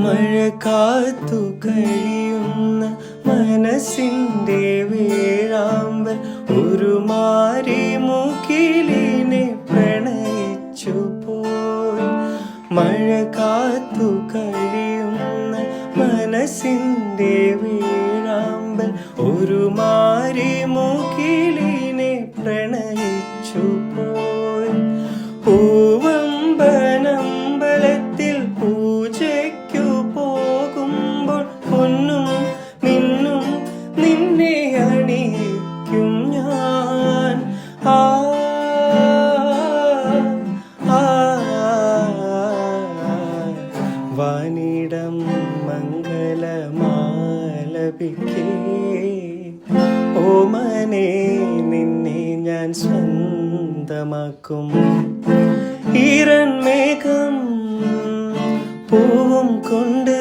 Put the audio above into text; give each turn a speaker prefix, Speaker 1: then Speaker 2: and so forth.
Speaker 1: മഴ കാത്തു കഴിയുന്ന മനസ്സിൻ്റെ വേഴാമ്പൽ ഒരു മാരിമുകിലിനെ പ്രണയിച്ചു പോയി. മഴ കാത്തു കഴിയുന്ന മനസ്സിൻ്റെ വേഴാമ്പൽ ഒരു മാരിമുകിലിനെ പ്രണയിച്ചു പോയി. പൂവമ്പനമ്പലത്തിൽ പൂജയ്ക്കു പോകുമ്പോൾ പൊന്നും മിന്നും നിന്നെ അണിയിക്കും ഞാൻ. ആ വാനിടം മംഗളമാലപിക്കേ ഓമനെ നിന്നെ ഞാൻ സ്വന്തമാക്കും. ഈറൻ മേഘം പൂവും കൊണ്ട്